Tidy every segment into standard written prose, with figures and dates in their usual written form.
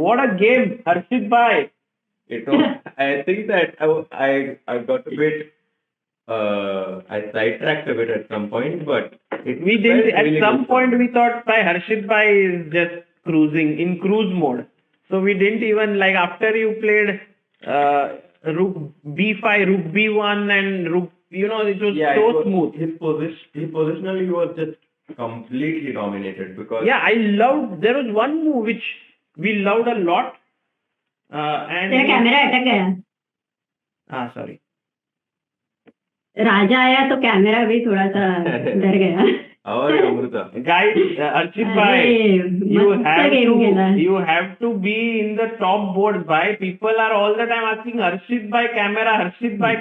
what a game, Harshit bhai. I think that I got a bit I sidetracked a bit at some point, but We didn't. At some point, we thought by Harshit bhai is just cruising in cruise mode. So we didn't even like after you played Rook B5, Rook B1, and Rook. It was so smooth. His positionally he was just completely dominated because Yeah, I loved. There was one move which we loved a lot. And तेरा camera अटक गया. Sorry. राजा आया तो camera भी थोड़ा सा डर गया. our Amrita. Guys, Harshit bhai, you have to be in the top boards, bhai. People are all the time asking Harshit bhai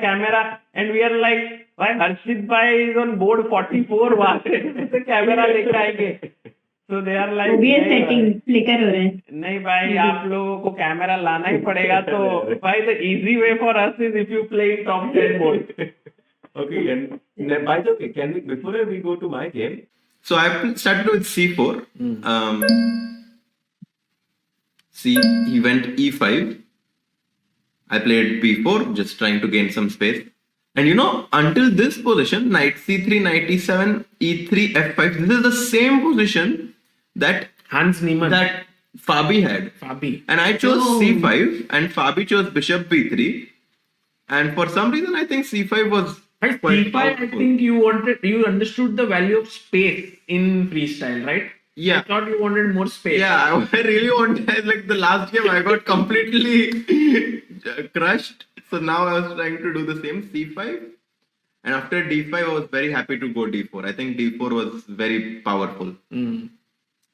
camera, and we are like, why Harshit bhai is on board 44? वहाँ से camera लेकर आएंगे. So they are like, OBS setting flicker हो रहा है. नहीं भाई, आप लोगों को कैमरा लाना ही पड़ेगा. तो भाई, the easy way for us is if you play in top 10 boards. Okay, and by the way, can we, before we go to my game, So I started with c4. He went e5. I played b4, just trying to gain some space. And until this position, knight c3, knight e7, e3, f5, this is the same position that Hans Niemann. that Fabi had. Fabi. And I chose c5 and Fabi chose bishop b3. And for some reason, I think c5 was Right, quite C5, I powerful. think you understood the value of space in freestyle, right? Yeah. I thought you wanted more space. Yeah, I really wanted, like the last game, I got completely crushed. So now I was trying to do the same c5. And after d5, I was very happy to go d4. I think d4 was very powerful.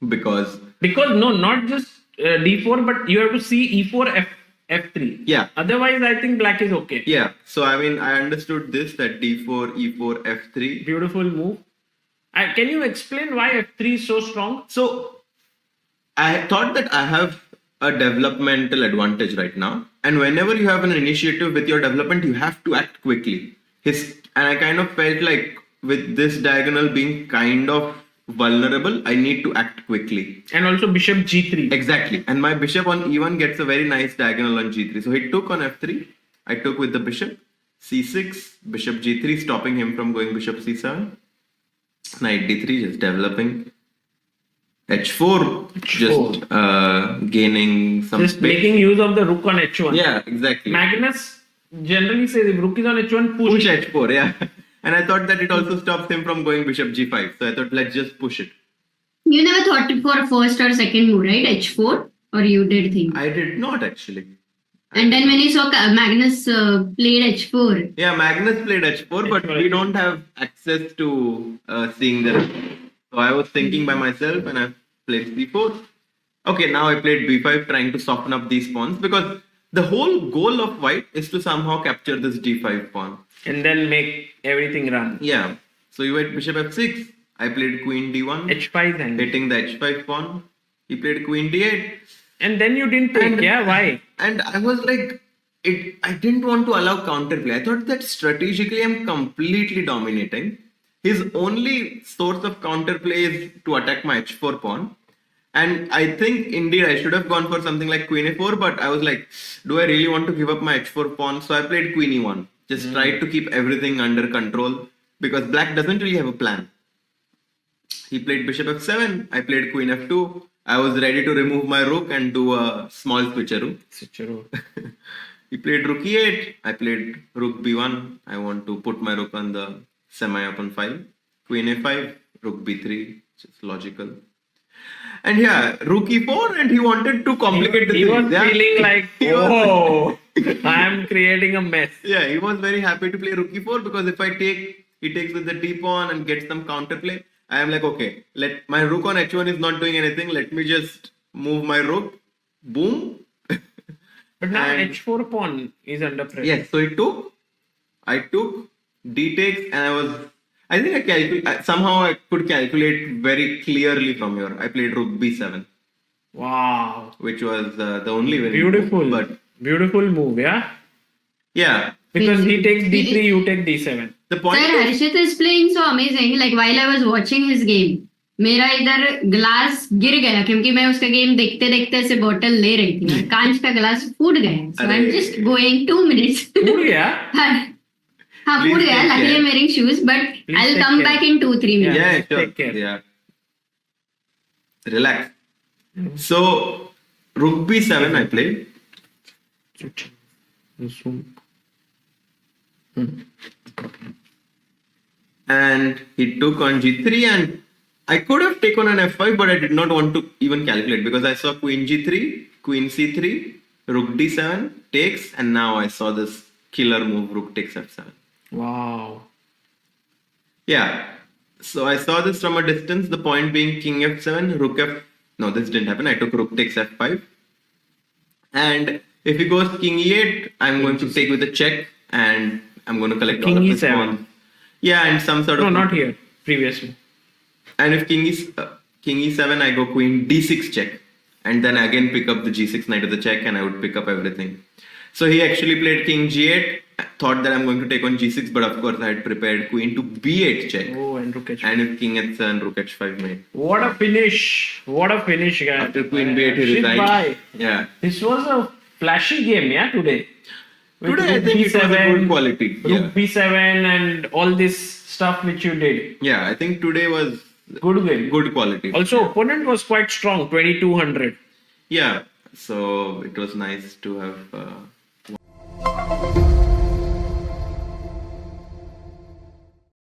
Because No, not just D4, but you have to see E4, F3. Yeah. Otherwise, I think black is okay. yeah, so I understood this, that d4, e4, f3. Beautiful move. Can you explain why F3 is so strong? So I thought that I have a developmental advantage right now. And whenever you have an initiative with your development, you have to act quickly. And I kind of felt like with this diagonal being kind of vulnerable, I need to act quickly. And also bishop G3. Exactly. And my bishop on e1 gets a very nice diagonal on g3. So he took on f3. I took with the bishop. c6, bishop g3, stopping him from going bishop c7. Knight d3, just developing. h4, just gaining some Just space. making use of the rook on H1. Yeah, exactly. Magnus generally says if rook is on H1, Push h4, yeah. And I thought that it also stops him from going bishop g5. So I thought, let's just push it. You never thought for a first or second move, right? H4? Or you did think? I did not actually. And then when you saw Magnus played H4. Yeah, Magnus played h4, but we don't have access to seeing the rest. So I was thinking by myself and I played c4. Okay, now I played b5, trying to soften up these pawns because the whole goal of white is to somehow capture this d5 pawn. and then make everything run. Yeah. So you went bishop f6. I played queen d1. H5 then. Hitting the h5 pawn. He played queen d8. And then you didn't take, why? And I was like, I didn't want to allow counterplay. I thought that strategically I'm completely dominating. His only source of counterplay is to attack my h4 pawn. And I think indeed I should have gone for something like queen a4, but I was like, do I really want to give up my h4 pawn? So I played queen e1. Just tried to keep everything under control because black doesn't really have a plan. He played bishop f7. I played queen f2. I was ready to remove my rook and do a small switcheroo. He played rook e8. I played rook b1. I want to put my rook on the semi-open file. Queen a5, rook b3, just logical. And yeah, rook e4, and he wanted to complicate the He was thing. feeling like, oh, I am creating a mess. Yeah, he was very happy to play rook e4 because if I take, he takes with the d-pawn and gets some counterplay. I am like, okay, my rook on h1 is not doing anything. Let me just move my rook. Boom. But now And- H4 pawn is under pressure. Yes, so I took d takes, and I think somehow I could calculate very clearly from here. I played rook b7, Wow. which was the only winning Beautiful. move. But Beautiful move, yeah? yeah, Because he takes D3, you take D7. the point Sir, is, Harshit is playing so amazing. Like while I was watching his game, मेरा इधर glass गिर गया क्योंकि मैं उसका game देखते देखते ऐसे बॉटल ले रही थी और कांच का ग्लास फूट गया. So I am just going 2 minutes. टूट गया. हाँ फूट Please गया. take Luckily care. I'm wearing shoes, but Please I'll take come care. back in 2-3 minutes. Yeah, sure. Take care. Yeah. Relax. So, Rook B7 I played. And he took on G3, and I could have taken on F5, but I did not want to even calculate because I saw Queen G3, Queen C3, Rook D7 takes, and now I saw this killer move, Rook takes F7. Wow. Yeah. So I saw this from a distance, the point being King F7, Rook F. No, this didn't happen. I took Rook takes F5. And if he goes King E8, I'm going to take with a check and I'm going to collect King all of his E7. pawns. Yeah, and some sort of. No, not here. Previously. And if King E7, I go Queen D6 check. And then again pick up the G6 knight with the check and I would pick up everything. So he actually played King G8, thought that I'm going to take on G6, but of course I had prepared Queen to B8 check. Oh, and Rook H5. And if King H7, Rook H5 mate. What a finish. What a finish, guys. After Queen B8 he Harshit resigned. bhai, Yeah. This was a flashy game, yeah, today. With Today I Rook think it was a good quality. Rook Yeah. B7 and all this stuff which you did. Yeah, I think today was Good game. good quality. Also, opponent was quite strong, 2200. Yeah, so it was nice to have